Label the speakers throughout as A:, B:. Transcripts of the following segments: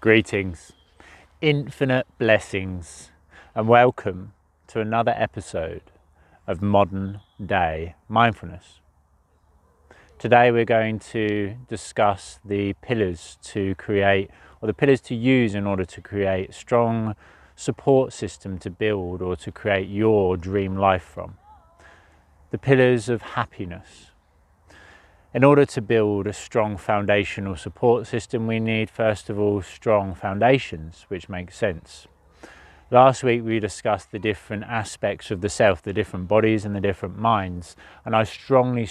A: Greetings, infinite blessings, and welcome to another episode of Modern Day Mindfulness. Today we're going to discuss the pillars to create, or the pillars to use in order to create a strong support system to build or to create your dream life from. The pillars of happiness. In order to build a strong foundational support system, we need, first of all, strong foundations, which makes sense. Last week we discussed the different aspects of the self, the different bodies and the different minds, and I strongly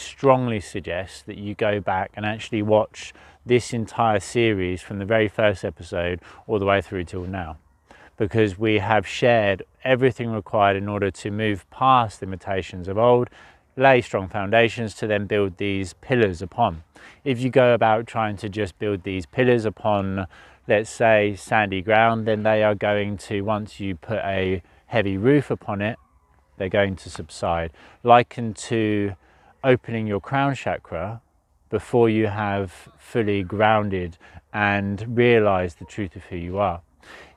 A: suggest that you go back and actually watch this entire series from the very first episode all the way through till now, because we have shared everything required in order to move past the limitations of old, lay strong foundations to then build these pillars upon. If you go about trying to just build these pillars upon, let's say, sandy ground, then they are going to, once you put a heavy roof upon it, they're going to subside. Likened to opening your crown chakra before you have fully grounded and realized the truth of who you are.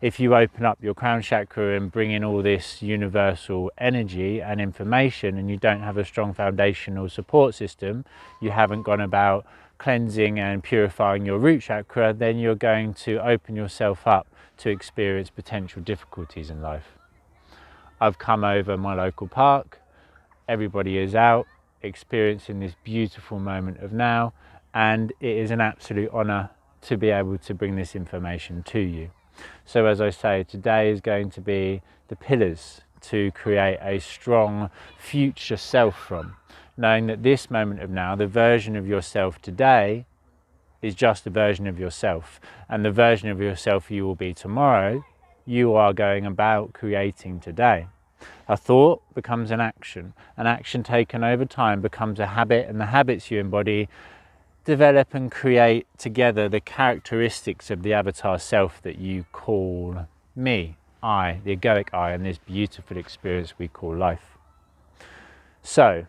A: If you open up your crown chakra and bring in all this universal energy and information and you don't have a strong foundational support system, you haven't gone about cleansing and purifying your root chakra, then you're going to open yourself up to experience potential difficulties in life. I've come over my local park, everybody is out experiencing this beautiful moment of now, and it is an absolute honor to be able to bring this information to you. So as I say, today is going to be the pillars to create a strong future self from, knowing that this moment of now, the version of yourself today is just a version of yourself, and the version of yourself you will be tomorrow, you are going about creating today. A thought becomes an action taken over time becomes a habit, and the habits you embody develop and create together the characteristics of the avatar self that you call me, I, the egoic I, and this beautiful experience we call life. So,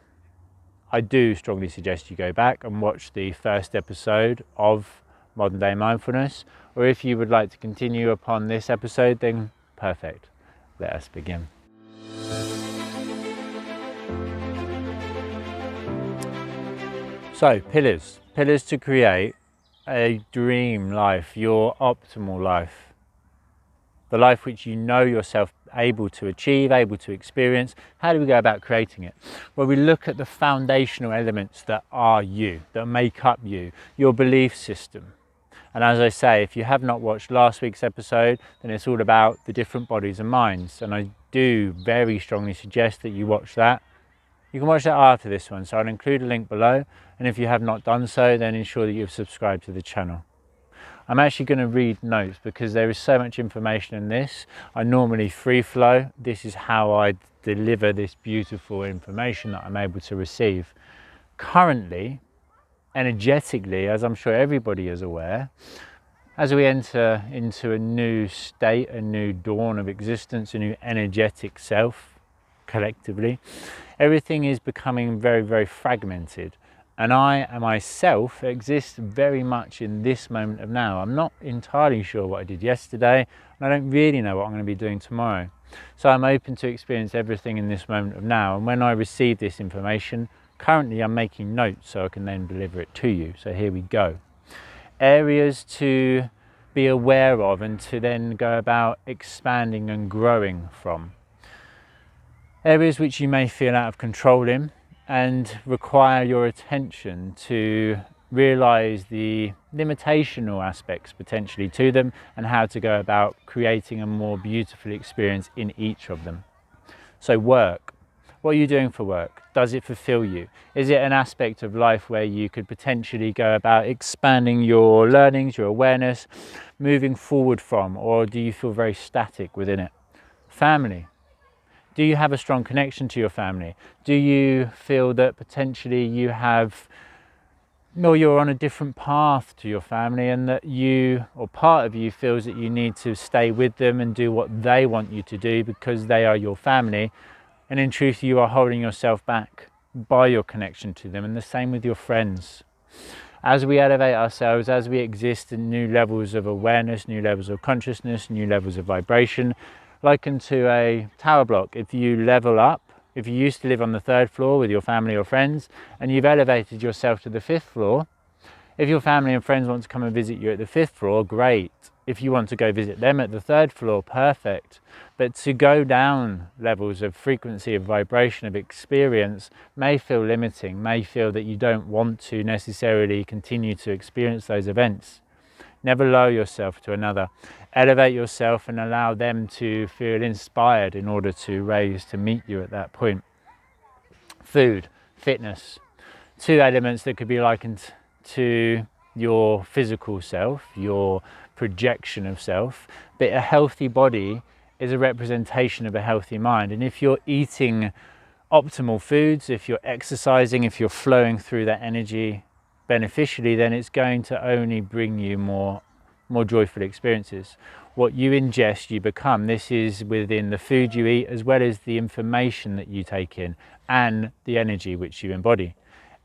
A: I do strongly suggest you go back and watch the first episode of Modern Day Mindfulness, or if you would like to continue upon this episode, then perfect. Let us begin. So, pillars to create a dream life, your optimal life, the life which you know yourself able to achieve, able to experience. How do we go about creating it? Well, we look at the foundational elements that are you, that make up you, your belief system. And as I say, if you have not watched last week's episode, then it's all about the different bodies and minds, and I do very strongly suggest that you watch that. You can watch that after this one, so I'll include a link below, and if you have not done so, then ensure that you've subscribed to the channel. I'm actually going to read notes because there is so much information in this. I normally free flow. This is how I deliver this beautiful information that I'm able to receive. Currently, energetically, as I'm sure everybody is aware, as we enter into a new state, a new dawn of existence, a new energetic self, collectively, everything is becoming very fragmented, and I myself exist very much in this moment of now. I'm not entirely sure what I did yesterday, and I don't really know what I'm going to be doing tomorrow, so I'm open to experience everything in this moment of now. And when I receive this information, currently I'm making notes so I can then deliver it to you. So here we go. Areas to be aware of and to then go about expanding and growing from. Areas which you may feel out of control in and require your attention to realize the limitational aspects potentially to them and how to go about creating a more beautiful experience in each of them. So work. What are you doing for work? Does it fulfill you? Is it an aspect of life where you could potentially go about expanding your learnings, your awareness, moving forward from, or do you feel very static within it? Family. Do you have a strong connection to your family? Do you feel that potentially you have, or you're on a different path to your family, and that you, or part of you, feels that you need to stay with them and do what they want you to do because they are your family, and in truth you are holding yourself back by your connection to them, and the same with your friends. As we elevate ourselves, as we exist in new levels of awareness, new levels of consciousness, new levels of vibration, likened to a tower block. If you level up, if you used to live on the 3rd floor with your family or friends, and you've elevated yourself to the 5th floor, if your family and friends want to come and visit you at the 5th floor, great. If you want to go visit them at the 3rd floor, perfect. But to go down levels of frequency, of vibration, of experience may feel limiting, may feel that you don't want to necessarily continue to experience those events. Never lower yourself to another. Elevate yourself and allow them to feel inspired in order to raise, to meet you at that point. Food, fitness, 2 elements that could be likened to your physical self, your projection of self, but a healthy body is a representation of a healthy mind. And if you're eating optimal foods, if you're exercising, if you're flowing through that energy beneficially, then it's going to only bring you more joyful experiences. What you ingest, you become. This is within the food you eat, as well as the information that you take in and the energy which you embody.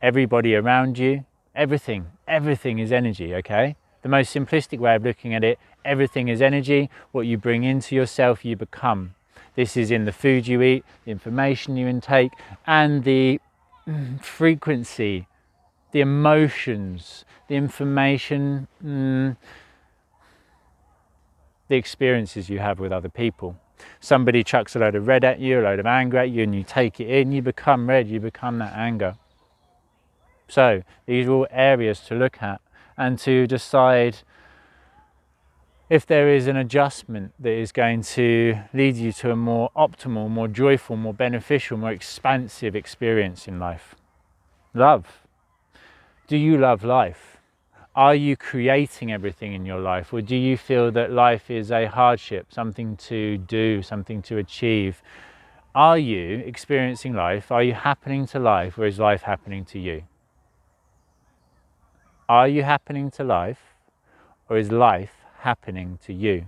A: Everybody around you, everything is energy, okay? The most simplistic way of looking at it, everything is energy. What you bring into yourself, you become. This is in the food you eat, the information you intake, and the frequency, the emotions, the information, the experiences you have with other people. Somebody chucks a load of red at you, a load of anger at you, and you take it in, you become red, you become that anger. So these are all areas to look at and to decide if there is an adjustment that is going to lead you to a more optimal, more joyful, more beneficial, more expansive experience in life. Love. Do you love life? Are you creating everything in your life, or do you feel that life is a hardship, something to do, something to achieve? Are you experiencing life? Are you happening to life, or is life happening to you? Are you happening to life, or is life happening to you?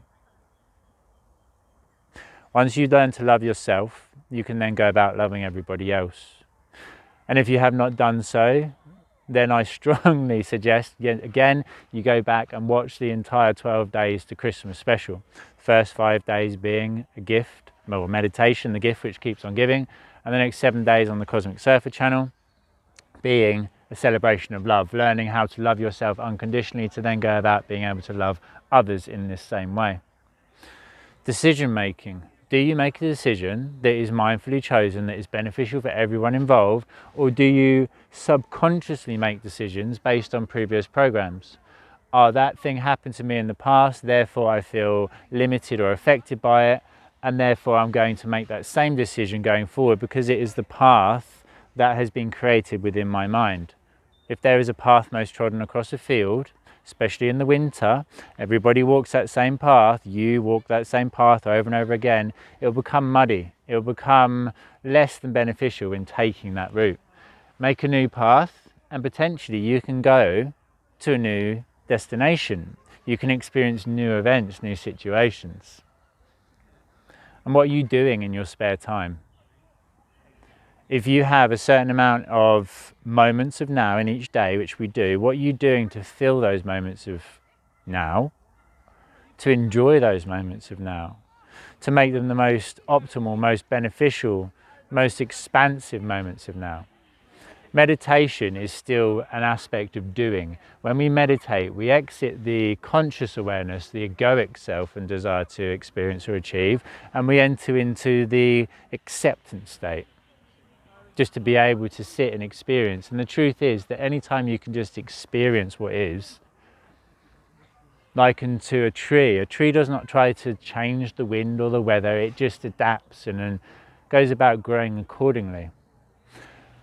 A: Once you learn to love yourself, you can then go about loving everybody else. And if you have not done so, then I strongly suggest, again, you go back and watch the entire 12 days to Christmas special. First 5 days being a gift, or meditation, the gift which keeps on giving, and the next 7 days on the Cosmic Surfer channel being a celebration of love, learning how to love yourself unconditionally to then go about being able to love others in this same way. Decision making. Do you make a decision that is mindfully chosen, that is beneficial for everyone involved, or do you subconsciously make decisions based on previous programs? That thing happened to me in the past, therefore I feel limited or affected by it, and therefore I'm going to make that same decision going forward because it is the path that has been created within my mind. If there is a path most trodden across a field, especially in the winter, everybody walks that same path, you walk that same path over and over again, it will become muddy, it will become less than beneficial in taking that route. Make a new path and potentially you can go to a new destination. You can experience new events, new situations. And what are you doing in your spare time? If you have a certain amount of moments of now in each day, which we do, what are you doing to fill those moments of now, to enjoy those moments of now, to make them the most optimal, most beneficial, most expansive moments of now? Meditation is still an aspect of doing. When we meditate, we exit the conscious awareness, the egoic self and desire to experience or achieve, and we enter into the acceptance state. Just to be able to sit and experience. And the truth is that anytime you can just experience what is, likened to a tree does not try to change the wind or the weather, it just adapts and then goes about growing accordingly.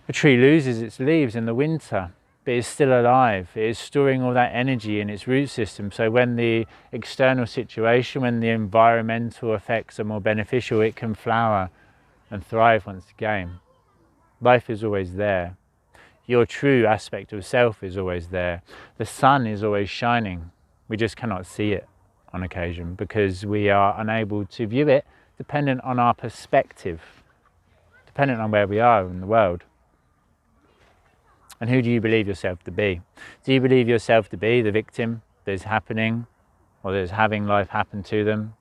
A: A tree loses its leaves in the winter, but it's still alive. It is storing all that energy in its root system, so when the external situation, when the environmental effects are more beneficial, it can flower and thrive once again. Life is always there. Your true aspect of self is always there. The sun is always shining. We just cannot see it on occasion because we are unable to view it dependent on our perspective, dependent on where we are in the world. And who do you believe yourself to be? Do you believe yourself to be the victim that is happening, or that is having life happen to them?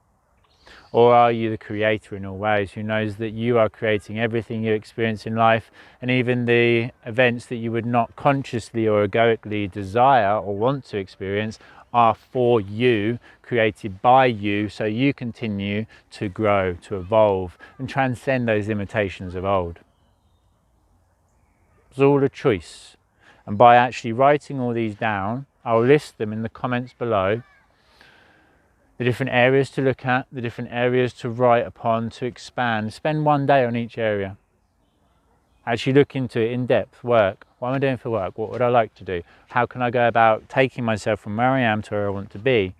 A: Or are you the creator in all ways, who knows that you are creating everything you experience in life, and even the events that you would not consciously or egoically desire or want to experience are for you, created by you, so you continue to grow, to evolve, and transcend those limitations of old. It's all a choice. And by actually writing all these down, I'll list them in the comments below, the different areas to look at, the different areas to write upon, to expand. Spend one day on each area. Actually look into it in depth. Work. What am I doing for work? What would I like to do? How can I go about taking myself from where I am to where I want to be?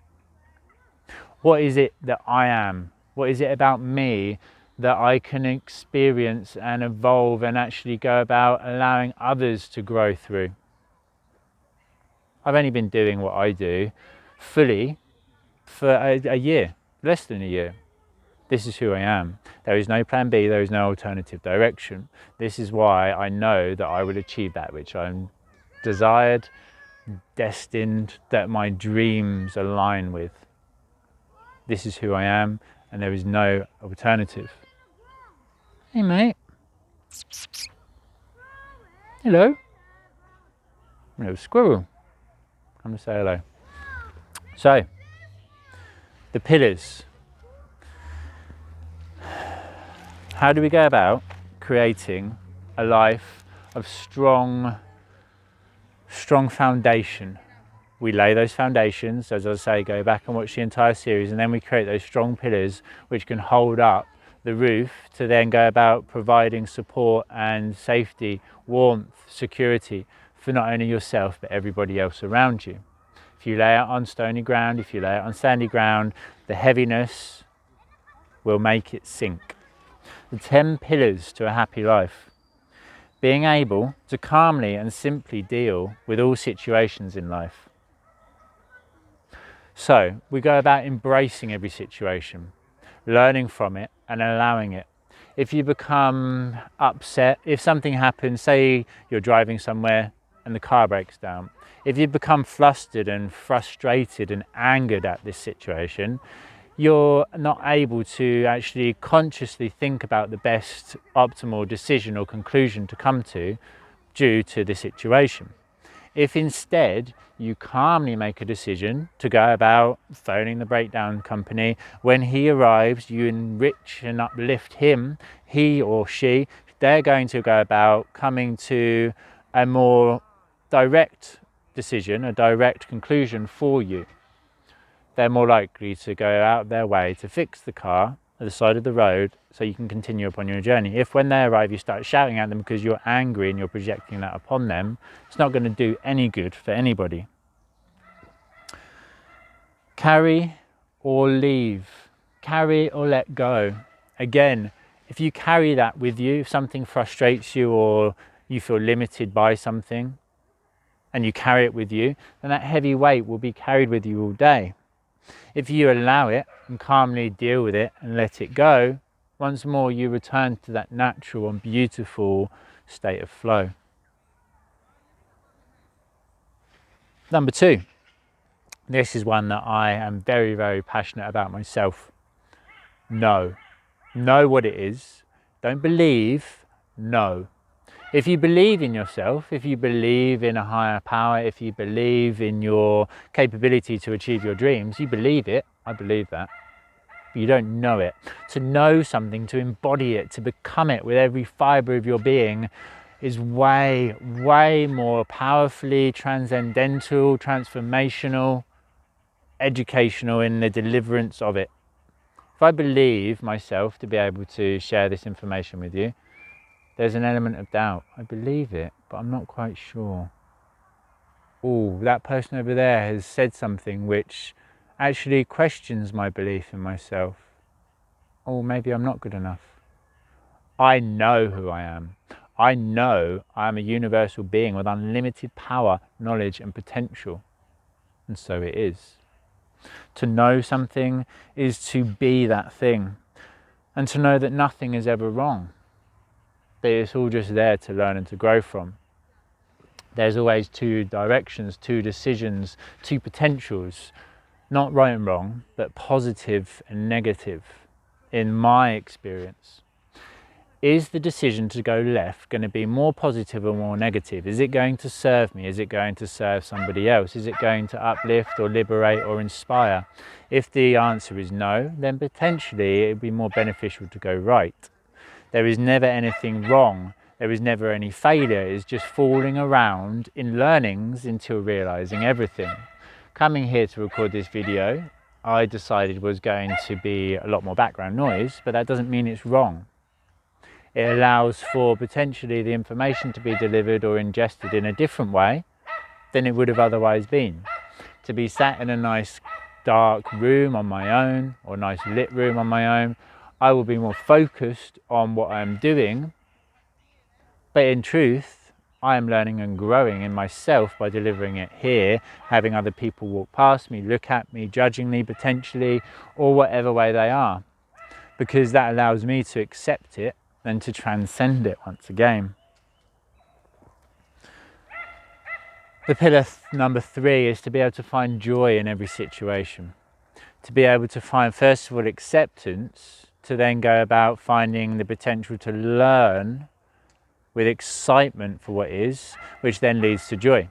A: What is it that I am? What is it about me that I can experience and evolve and actually go about allowing others to grow through? I've only been doing what I do fully for a year, less than a year. This is who I am. There is no plan B, there is no alternative direction. This is why I know that I will achieve that which I'm desired, destined, that my dreams align with. This is who I am, and there is no alternative. Hey mate. Hello. Hello squirrel. Come to say hello. So, the pillars. How do we go about creating a life of strong foundation? We lay those foundations, as I say, go back and watch the entire series, and then we create those strong pillars which can hold up the roof to then go about providing support and safety, warmth, security for not only yourself but everybody else around you. If you lay it on stony ground, if you lay it on sandy ground, the heaviness will make it sink. The 10 pillars to a happy life. Being able to calmly and simply deal with all situations in life. So we go about embracing every situation, learning from it and allowing it. If you become upset, if something happens, say you're driving somewhere and the car breaks down, if you become flustered and frustrated and angered at this situation, you're not able to actually consciously think about the best optimal decision or conclusion to come to due to the situation. If instead you calmly make a decision to go about phoning the breakdown company, when he arrives you enrich and uplift him, he or she, they're going to go about coming to a more direct decision, a direct conclusion for you. They're more likely to go out their way to fix the car at the side of the road so you can continue upon your journey. If when they arrive you start shouting at them because you're angry and you're projecting that upon them, it's not going to do any good for anybody. Carry or leave. Carry or let go. Again, if you carry that with you, if something frustrates you or you feel limited by something and you carry it with you, then that heavy weight will be carried with you all day. If you allow it and calmly deal with it and let it go, once more you return to that natural and beautiful state of flow. Number 2. This is one that I am very, very passionate about myself. Know. Know what it is. Don't believe, know. If you believe in yourself, if you believe in a higher power, if you believe in your capability to achieve your dreams, you believe it. I believe that. But you don't know it. To know something, to embody it, to become it with every fibre of your being is way, way more powerfully transcendental, transformational, educational in the deliverance of it. If I believe myself to be able to share this information with you, there's an element of doubt. I believe it, but I'm not quite sure. Oh, that person over there has said something which actually questions my belief in myself. Oh, maybe I'm not good enough. I know who I am. I know I am a universal being with unlimited power, knowledge and potential. And so it is. To know something is to be that thing. And to know that nothing is ever wrong. That it's all just there to learn and to grow from. There's always two directions, two decisions, two potentials, not right and wrong, but positive and negative in my experience. Is the decision to go left going to be more positive or more negative? Is it going to serve me? Is it going to serve somebody else? Is it going to uplift or liberate or inspire? If the answer is no, then potentially it would be more beneficial to go right. There is never anything wrong. There is never any failure. It's just falling around in learnings until realizing everything. Coming here to record this video, I decided was going to be a lot more background noise, but that doesn't mean it's wrong. It allows for potentially the information to be delivered or ingested in a different way than it would have otherwise been. To be sat in a nice dark room on my own, or a nice lit room on my own, I will be more focused on what I'm doing, but in truth, I am learning and growing in myself by delivering it here, having other people walk past me, look at me, judging me potentially, or whatever way they are, because that allows me to accept it and to transcend it once again. The pillar number 3 is to be able to find joy in every situation. To be able to find, first of all, acceptance, to then go about finding the potential to learn with excitement for what is, which then leads to joy.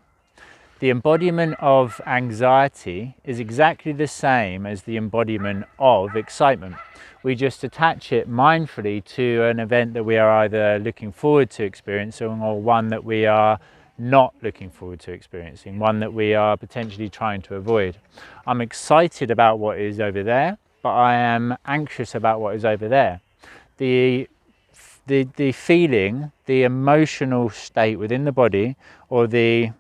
A: The embodiment of anxiety is exactly the same as the embodiment of excitement. We just attach it mindfully to an event that we are either looking forward to experiencing or one that we are not looking forward to experiencing, one that we are potentially trying to avoid. I'm excited about what is over there, but I am anxious about what is over there. The feeling, the emotional state within the body, or the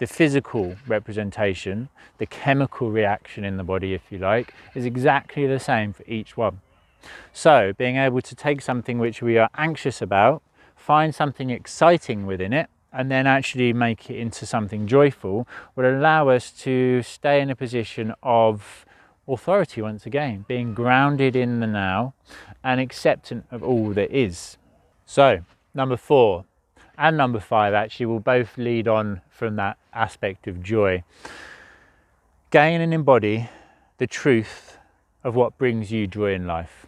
A: physical representation, the chemical reaction in the body, if you like, is exactly the same for each one. So being able to take something which we are anxious about, find something exciting within it, and then actually make it into something joyful will allow us to stay in a position of authority once again, being grounded in the now and acceptant of all that is. So number 4 and number 5 actually will both lead on from that aspect of joy. Gain and embody the truth of what brings you joy in life.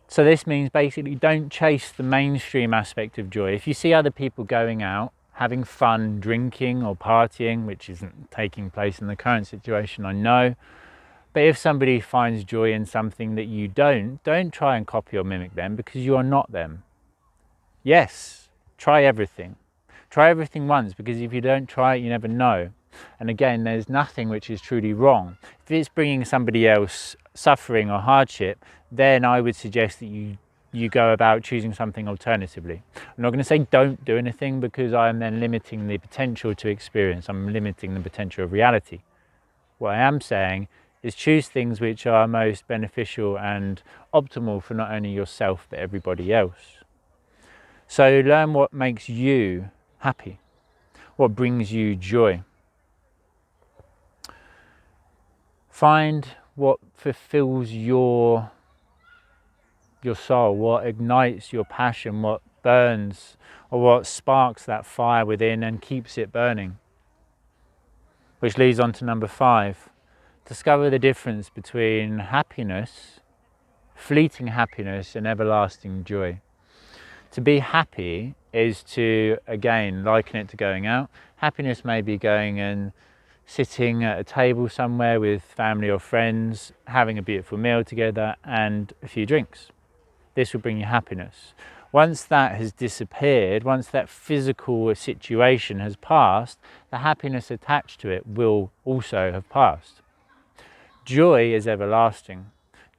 A: So this means basically don't chase the mainstream aspect of joy. If you see other people going out, having fun, drinking or partying, which isn't taking place in the current situation, I know, but if somebody finds joy in something that you don't try and copy or mimic them, because you are not them. Yes, try everything. Try everything once, because if you don't try it, you never know. And again, there's nothing which is truly wrong. If it's bringing somebody else suffering or hardship, then I would suggest that you go about choosing something alternatively. I'm not going to say don't do anything, because I am then limiting the potential to experience. I'm limiting the potential of reality. What I am saying is choose things which are most beneficial and optimal for not only yourself but everybody else. So learn what makes you happy, what brings you joy. Find what fulfills your soul, what ignites your passion, what burns or what sparks that fire within and keeps it burning. Which leads on to number 5. Discover the difference between happiness, fleeting happiness, and everlasting joy. To be happy is to, again, liken it to going out. Happiness may be going and sitting at a table somewhere with family or friends, having a beautiful meal together and a few drinks. This will bring you happiness. Once that has disappeared, once that physical situation has passed, the happiness attached to it will also have passed. Joy is everlasting.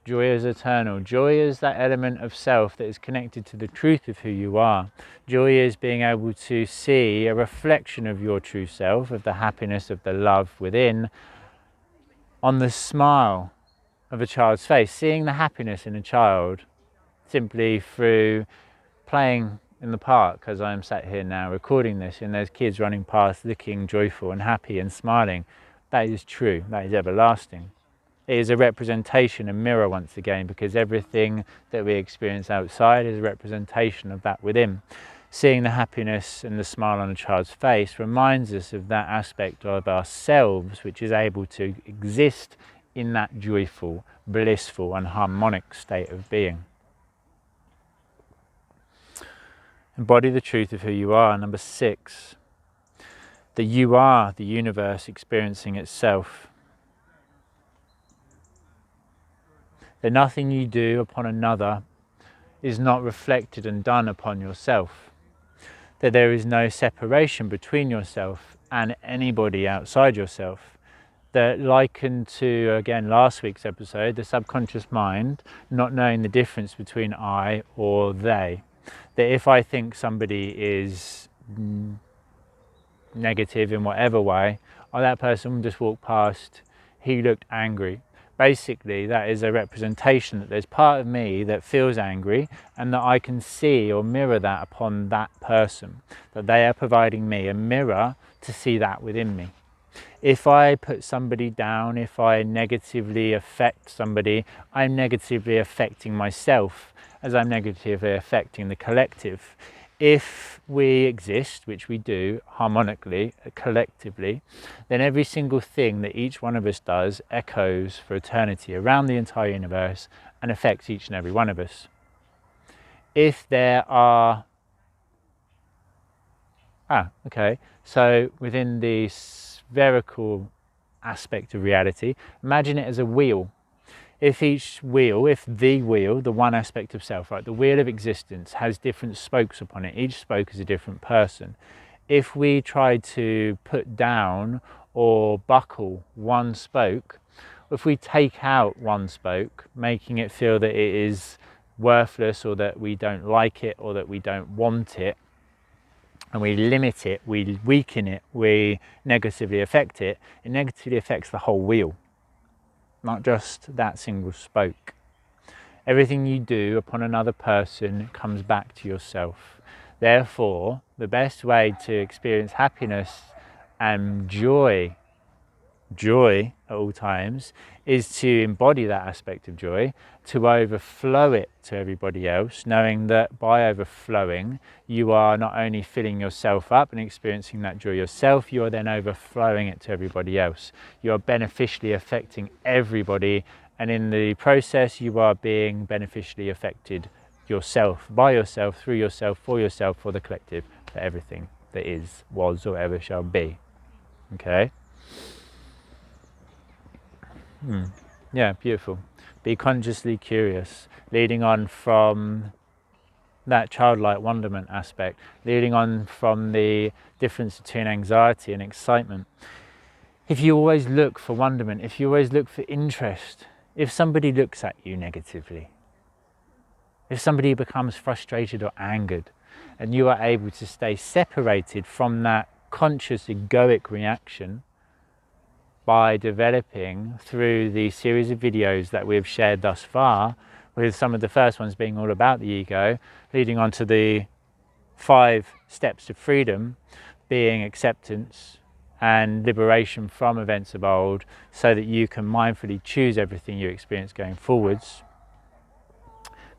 A: Joy is eternal. Joy is that element of self that is connected to the truth of who you are. Joy is being able to see a reflection of your true self, of the happiness, of the love within, on the smile of a child's face. Seeing the happiness in a child simply through playing in the park, as I am sat here now recording this, and there's kids running past looking joyful and happy and smiling. That is true. That is everlasting. It is a representation, a mirror once again, because everything that we experience outside is a representation of that within. Seeing the happiness and the smile on a child's face reminds us of that aspect of ourselves which is able to exist in that joyful, blissful and harmonic state of being. Embody the truth of who you are. Number 6, that you are the universe experiencing itself. That nothing you do upon another is not reflected and done upon yourself. That there is no separation between yourself and anybody outside yourself. That, likened to, again, last week's episode, the subconscious mind not knowing the difference between I or they. That if I think somebody is negative in whatever way, or that person will just walk past, he looked angry. Basically, that is a representation that there's part of me that feels angry and that I can see or mirror that upon that person, that they are providing me a mirror to see that within me. If I put somebody down, if I negatively affect somebody, I'm negatively affecting myself as I'm negatively affecting the collective. If we exist, which we do, harmonically, collectively, then every single thing that each one of us does echoes for eternity around the entire universe and affects each and every one of us. If there are... so within the spherical aspect of reality, imagine it as a wheel. If the wheel, the one aspect of self, right, the wheel of existence has different spokes upon it, each spoke is a different person. If we try to put down or buckle one spoke, if we take out one spoke, making it feel that it is worthless or that we don't like it or that we don't want it, and we limit it, we weaken it, we negatively affect it, it negatively affects the whole wheel, not just that single spoke. Everything you do upon another person comes back to yourself. Therefore, the best way to experience happiness and joy at all times, is to embody that aspect of joy, to overflow it to everybody else, knowing that by overflowing, you are not only filling yourself up and experiencing that joy yourself, you are then overflowing it to everybody else. You are beneficially affecting everybody, and in the process, you are being beneficially affected yourself, by yourself, through yourself, for the collective, for everything that is, was, or ever shall be. Okay? Yeah, beautiful. Be consciously curious, leading on from that childlike wonderment aspect, leading on from the difference between anxiety and excitement. If you always look for wonderment, if you always look for interest, if somebody looks at you negatively, if somebody becomes frustrated or angered, and you are able to stay separated from that conscious egoic reaction, by developing through the series of videos that we've shared thus far, with some of the first ones being all about the ego, leading on to the 5 steps to freedom, being acceptance and liberation from events of old, so that you can mindfully choose everything you experience going forwards.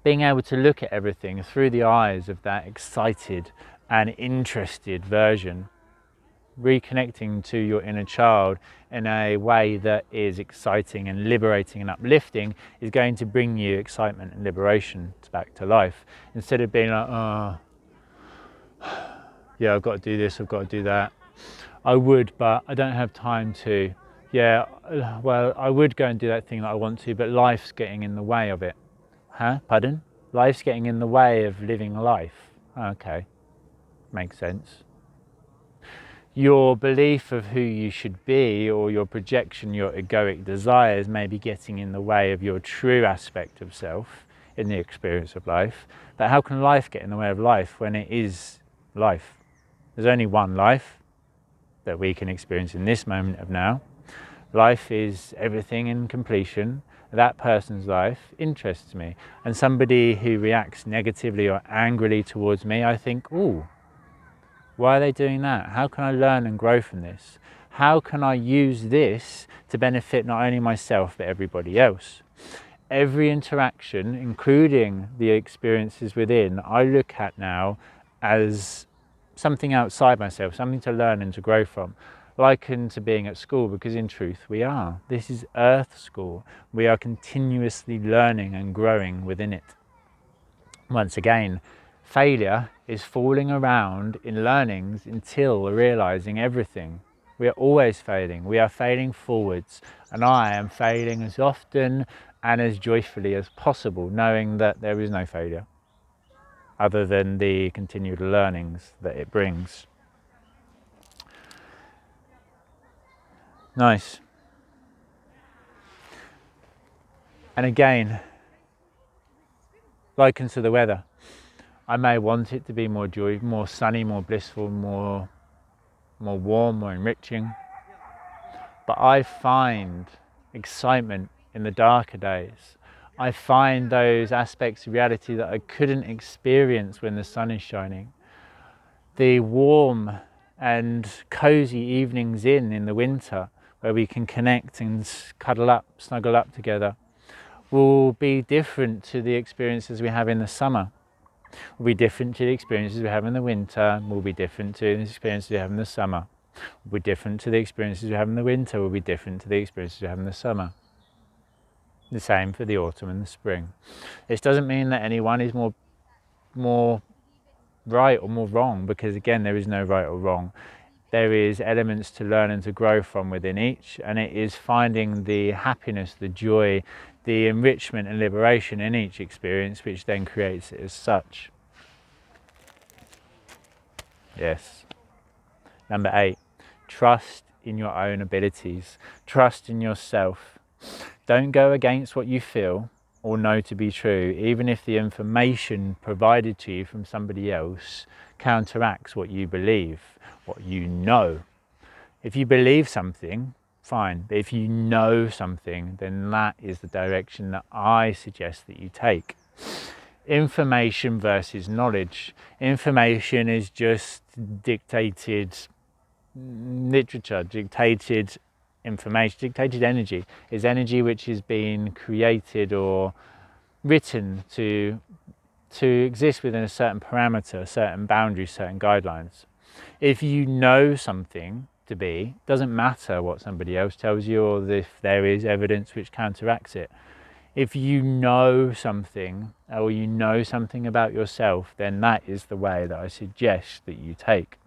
A: Being able to look at everything through the eyes of that excited and interested version, reconnecting to your inner child in a way that is exciting and liberating and uplifting, is going to bring you excitement and liberation back to life, instead of being like, yeah, I've got to do this, I've got to do that. I would, but I don't have time to. Yeah, well, I would go and do that thing that I want to, but life's getting in the way of it. Pardon? Life's getting in the way of living life. Okay, makes sense. Your belief of who you should be, or your projection, your egoic desires, may be getting in the way of your true aspect of self in the experience of life. But how can life get in the way of life when it is life? There's only one life that we can experience in this moment of now. Life is everything in completion. That person's life interests me. And somebody who reacts negatively or angrily towards me, I think, ooh, why are they doing that? How can I learn and grow from this? How can I use this to benefit not only myself but everybody else? Every interaction, including the experiences within, I look at now as something outside myself, something to learn and to grow from, likened to being at school, because in truth we are. This is Earth School. We are continuously learning and growing within it. Once again, failure is falling around in learnings until realizing everything. We are always failing. We are failing forwards, and I am failing as often and as joyfully as possible, knowing that there is no failure other than the continued learnings that it brings. Nice. And again, likened to the weather, I may want it to be more joyful, more sunny, more blissful, more warm, more enriching. But I find excitement in the darker days. I find those aspects of reality that I couldn't experience when the sun is shining. The warm and cozy evenings in the winter, where we can connect and cuddle up, snuggle up together, will be different to the experiences we have in the summer. Will be different to the experiences we have in the winter, will be different to the experiences we have in the summer. Will be different to the experiences we have in the winter, will be different to the experiences we have in the summer. The same for the autumn and the spring. This doesn't mean that anyone is more right or more wrong, because again, there is no right or wrong. There is elements to learn and to grow from within each, and it is finding the happiness, the joy, the enrichment and liberation in each experience, which then creates it as such. Yes. Number 8, trust in your own abilities. Trust in yourself. Don't go against what you feel or know to be true, even if the information provided to you from somebody else counteracts what you believe, what you know. If you believe something, fine. But if you know something, then that is the direction that I suggest that you take. Information versus knowledge. Information is just dictated literature, dictated information, dictated energy. Is energy which is being created or written to exist within a certain parameter, certain boundaries, certain guidelines. If you know something to be, doesn't matter what somebody else tells you or if there is evidence which counteracts it. If you know something or you know something about yourself, then that is the way that I suggest that you take.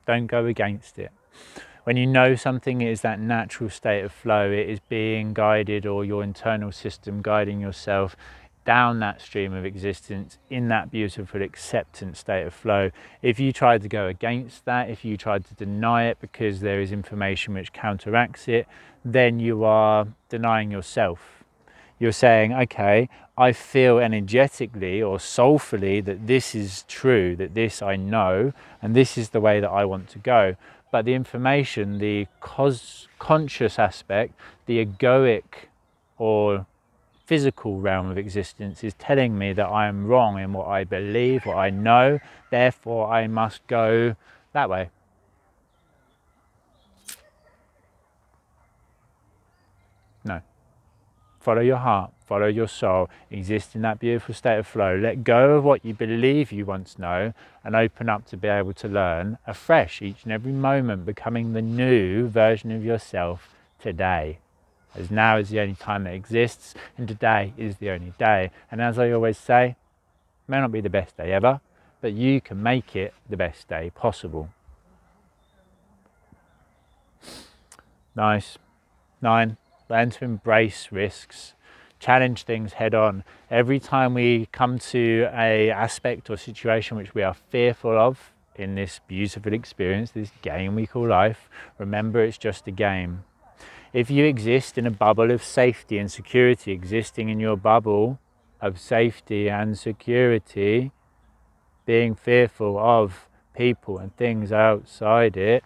A: Don't go against it. When you know something, it is that natural state of flow. It is being guided, or your internal system guiding yourself down that stream of existence in that beautiful acceptance state of flow. If you try to go against that, if you try to deny it because there is information which counteracts it, then you are denying yourself. You're saying, okay, I feel energetically or soulfully that this is true, that this I know, and this is the way that I want to go. But the information, the conscious aspect, the egoic or physical realm of existence is telling me that I am wrong in what I believe, what I know, therefore I must go that way. No. Follow your heart, follow your soul, exist in that beautiful state of flow. Let go of what you believe you once know and open up to be able to learn afresh each and every moment, becoming the new version of yourself today. As now is the only time that exists, and today is the only day. And as I always say, it may not be the best day ever, but you can make it the best day possible. Nice. 9. Learn to embrace risks. Challenge things head on. Every time we come to an aspect or situation which we are fearful of in this beautiful experience, this game we call life, remember it's just a game. If you exist in a bubble of safety and security, existing in your bubble of safety and security, being fearful of people and things outside it,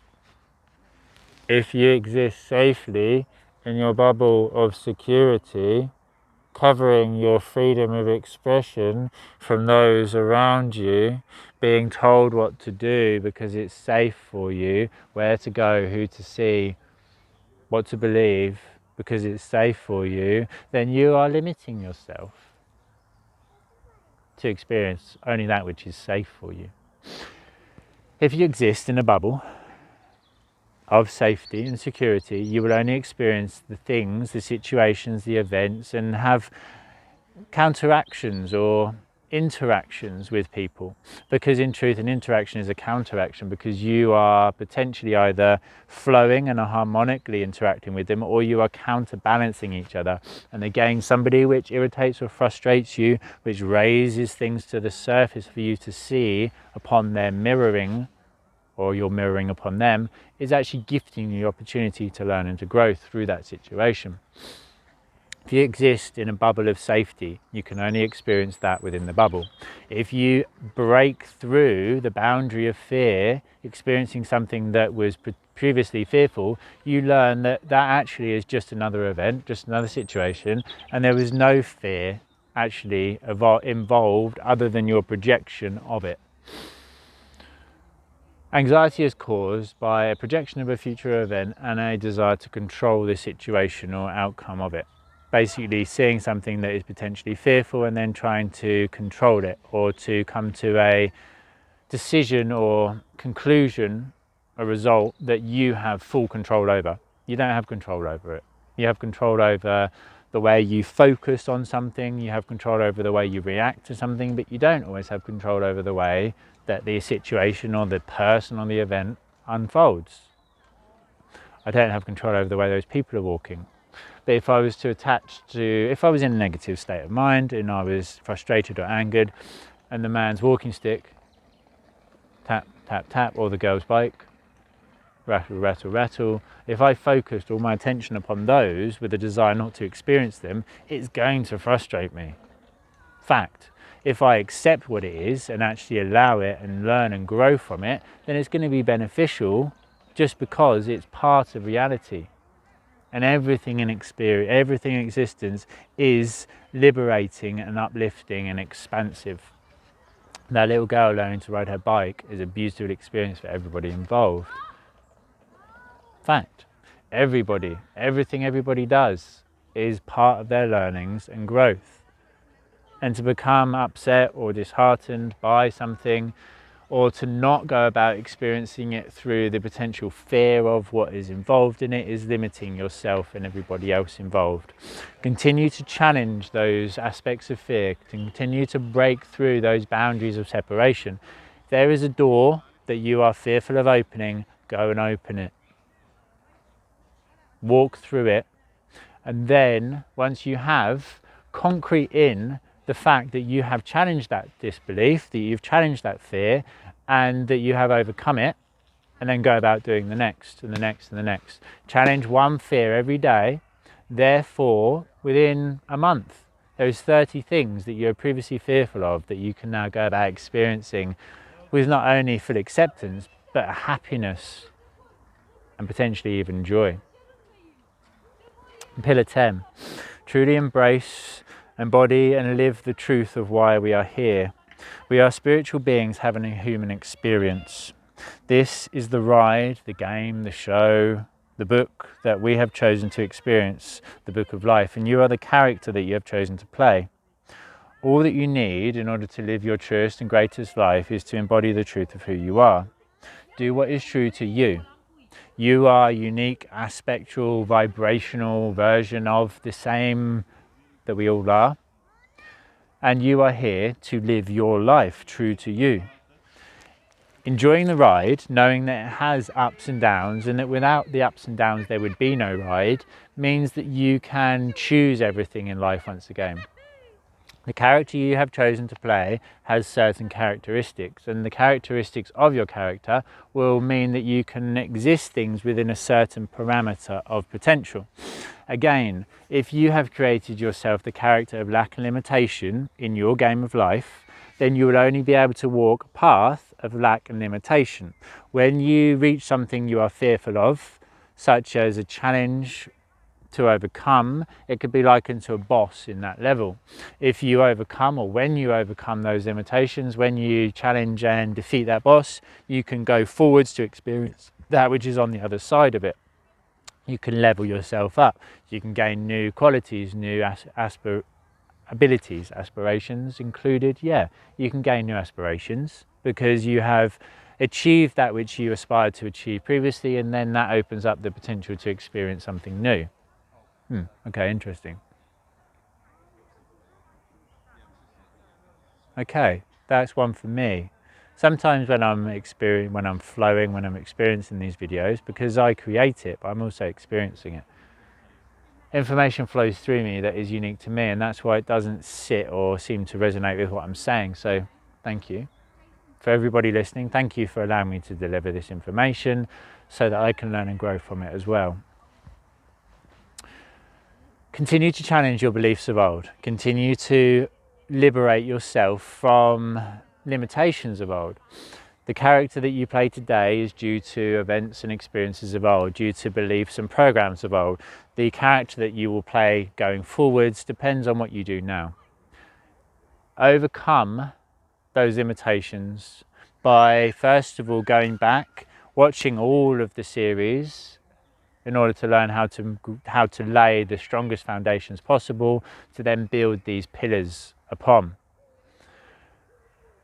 A: if you exist safely in your bubble of security, covering your freedom of expression from those around you, being told what to do because it's safe for you, where to go, who to see, what to believe, because it's safe for you, then you are limiting yourself to experience only that which is safe for you. If you exist in a bubble of safety and security, you will only experience the things, the situations, the events, and have counteractions or interactions with people, because in truth an interaction is a counteraction, because you are potentially either flowing and are harmonically interacting with them, or you are counterbalancing each other. And again, somebody which irritates or frustrates you, which raises things to the surface for you to see upon their mirroring, or you're mirroring upon them, is actually gifting you the opportunity to learn and to grow through that situation. If you exist in a bubble of safety, you can only experience that within the bubble. If you break through the boundary of fear, experiencing something that was previously fearful, you learn that that actually is just another event, just another situation, and there was no fear actually involved other than your projection of it. Anxiety is caused by a projection of a future event and a desire to control the situation or outcome of it. Basically seeing something that is potentially fearful and then trying to control it, or to come to a decision or conclusion, a result that you have full control over. You don't have control over it. You have control over the way you focus on something, you have control over the way you react to something, but you don't always have control over the way that the situation or the person or the event unfolds. I don't have control over the way those people are walking. But if I was if I was in a negative state of mind and I was frustrated or angered, and the man's walking stick, tap, tap, tap, or the girl's bike, rattle, rattle, rattle, if I focused all my attention upon those with a desire not to experience them, it's going to frustrate me. Fact. If I accept what it is and actually allow it and learn and grow from it, then it's going to be beneficial, just because it's part of reality. And everything in experience, everything in existence is liberating and uplifting and expansive. That little girl learning to ride her bike is a beautiful experience for everybody involved. Fact. Everything everybody does is part of their learnings and growth. And to become upset or disheartened by something, or to not go about experiencing it through the potential fear of what is involved in it, is limiting yourself and everybody else involved. Continue to challenge those aspects of fear, continue to break through those boundaries of separation. If there is a door that you are fearful of opening, go and open it. Walk through it, and then once you have concrete in the fact that you have challenged that disbelief, that you've challenged that fear, and that you have overcome it, and then go about doing the next and the next and the next. Challenge one fear every day. Therefore, within a month, those 30 things that you were previously fearful of, that you can now go about experiencing with not only full acceptance, but a happiness and potentially even joy. Pillar 10, truly embrace, embody and live the truth of why we are here. We are spiritual beings having a human experience. This is the ride, the game, the show, the book that we have chosen to experience, the book of life, and you are the character that you have chosen to play. All that you need in order to live your truest and greatest life is to embody the truth of who you are. Do what is true to you. You are a unique, aspectual, vibrational version of the same that we all are. And you are here to live your life true to you. Enjoying the ride, knowing that it has ups and downs, and that without the ups and downs there would be no ride, means that you can choose everything in life once again. The character you have chosen to play has certain characteristics, and the characteristics of your character will mean that you can exist things within a certain parameter of potential. Again, if you have created yourself the character of lack and limitation in your game of life, then you will only be able to walk a path of lack and limitation. When you reach something you are fearful of, such as a challenge to overcome, it could be likened to a boss in that level. If you overcome, or when you overcome those limitations, when you challenge and defeat that boss, you can go forwards to experience that which is on the other side of it. You can level yourself up. You can gain new qualities, new abilities, aspirations included. Yeah, you can gain new aspirations because you have achieved that which you aspired to achieve previously, and then that opens up the potential to experience something new. Okay, interesting. Okay, that's one for me. Sometimes when I'm flowing, when I'm experiencing these videos, because I create it, but I'm also experiencing it, information flows through me that is unique to me, and that's why it doesn't sit or seem to resonate with what I'm saying. So thank you for everybody listening. Thank you for allowing me to deliver this information so that I can learn and grow from it as well. Continue to challenge your beliefs of old. Continue to liberate yourself from limitations of old. The character that you play today is due to events and experiences of old, due to beliefs and programs of old. The character that you will play going forwards depends on what you do now. Overcome those limitations by, first of all, going back, watching all of the series in order to learn how to lay the strongest foundations possible to then build these pillars upon.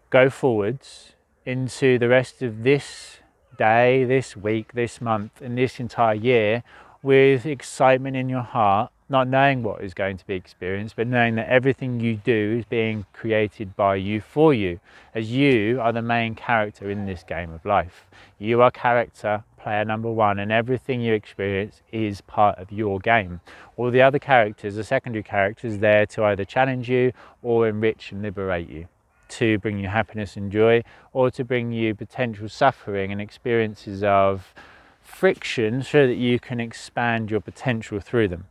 A: Go forwards into the rest of this day, this week, this month, and this entire year with excitement in your heart, not knowing what is going to be experienced, but knowing that everything you do is being created by you for you, as you are the main character in this game of life. You are character, player number one, and everything you experience is part of your game. All the other characters are secondary characters there to either challenge you or enrich and liberate you, to bring you happiness and joy, or to bring you potential suffering and experiences of friction so that you can expand your potential through them.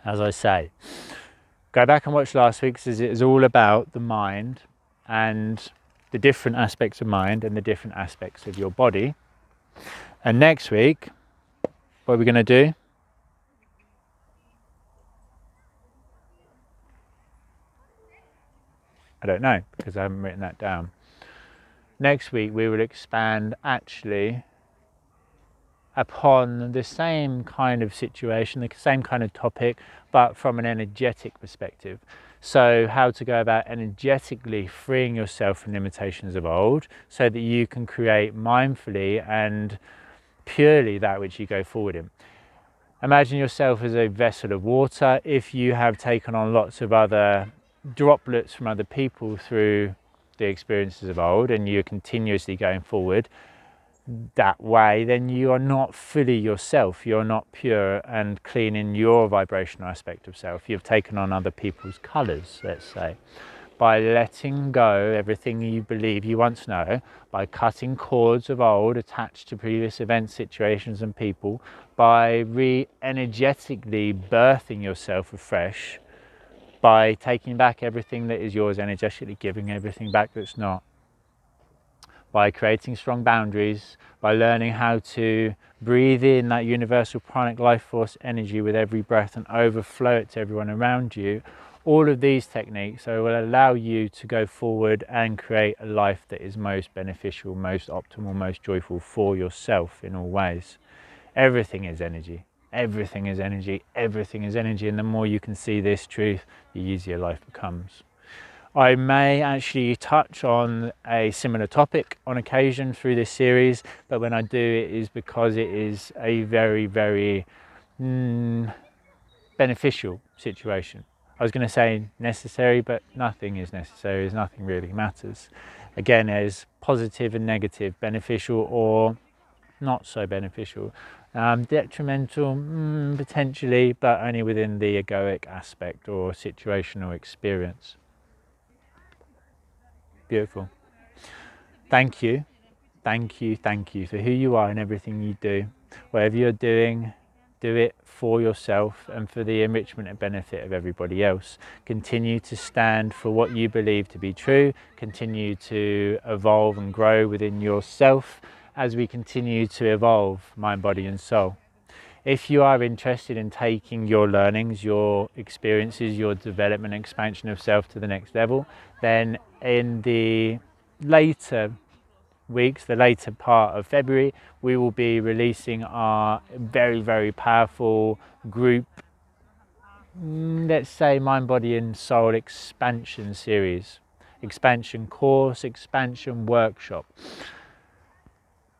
A: As I say, go back and watch last week's, as it is all about the mind and the different aspects of mind and the different aspects of your body. And next week, what are we going to do? I don't know, because I haven't written that down. Next week we will expand actually upon the same kind of situation, the same kind of topic, but from an energetic perspective. So how to go about energetically freeing yourself from limitations of old so that you can create mindfully and purely that which you go forward in. Imagine yourself as a vessel of water. If you have taken on lots of other droplets from other people through the experiences of old and you're continuously going forward that way, then you are not fully yourself. You're not pure and clean in your vibrational aspect of self. You've taken on other people's colours, let's say. By letting go everything you believe you once know, by cutting cords of old attached to previous events, situations and people, by re-energetically birthing yourself afresh, by taking back everything that is yours energetically, giving everything back that's not, by creating strong boundaries, by learning how to breathe in that universal pranic life force energy with every breath and overflow it to everyone around you. All of these techniques will allow you to go forward and create a life that is most beneficial, most optimal, most joyful for yourself in all ways. Everything is energy. Everything is energy. Everything is energy. And the more you can see this truth, the easier life becomes. I may actually touch on a similar topic on occasion through this series, but when I do, it is because it is a very, very beneficial situation. I was going to say necessary, but nothing is necessary, as nothing really matters. Again, there's positive and negative, beneficial or not so beneficial, detrimental potentially, but only within the egoic aspect or situational experience. Beautiful. Thank you for who you are and everything you do. Whatever you're doing, do it for yourself and for the enrichment and benefit of everybody else. Continue to stand for what you believe to be true. Continue to evolve and grow within yourself as we continue to evolve mind, body and soul. If you are interested in taking your learnings, your experiences, your development and expansion of self to the next level, then in the later weeks, the later part of February, we will be releasing our very, very powerful group, let's say Mind, Body and Soul expansion series, expansion course, expansion workshop.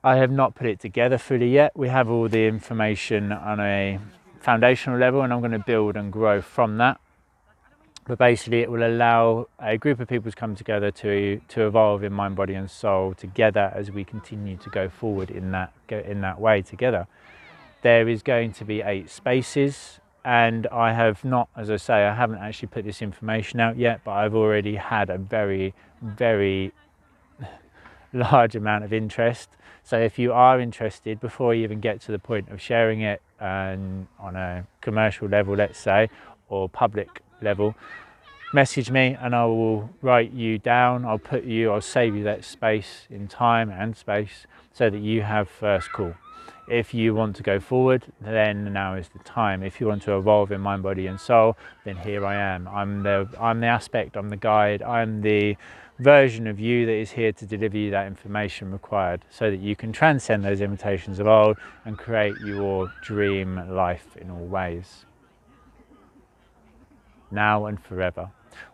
A: I have not put it together fully yet. We have all the information on a foundational level, and I'm going to build and grow from that. But basically it will allow a group of people to come together to evolve in mind, body and soul together as we continue to go forward in that way together. There is going to be 8 spaces, and I have not, as I say, I haven't actually put this information out yet, but I've already had a very, very large amount of interest. So if you are interested, before you even get to the point of sharing it on a commercial level, let's say, or public level, message me and I will write you down. I'll save you that space in time and space so that you have first call. If you want to go forward, then now is the time. If you want to evolve in mind, body and soul, then here I am. I'm the aspect, I'm the guide, I'm the version of you that is here to deliver you that information required so that you can transcend those limitations of old and create your dream life in all ways. Now and forever.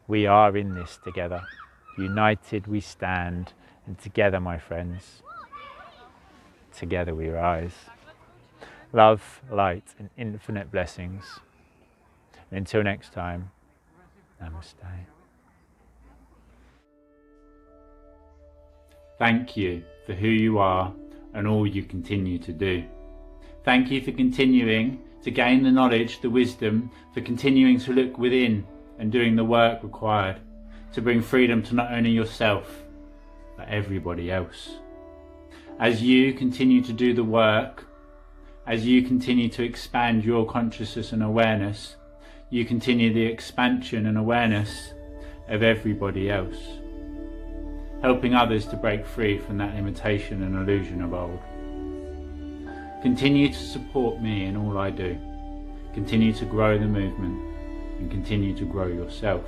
A: We are in this together. United we stand, and together, my friends, together we rise. Love, light, and infinite blessings. And until next time, namaste. Thank you for who you are and all you continue to do. Thank you for continuing to gain the knowledge, the wisdom, for continuing to look within and doing the work required to bring freedom to not only yourself, but everybody else. As you continue to do the work, as you continue to expand your consciousness and awareness, you continue the expansion and awareness of everybody else, helping others to break free from that limitation and illusion of old. Continue to support me in all I do. Continue to grow the movement and continue to grow yourself.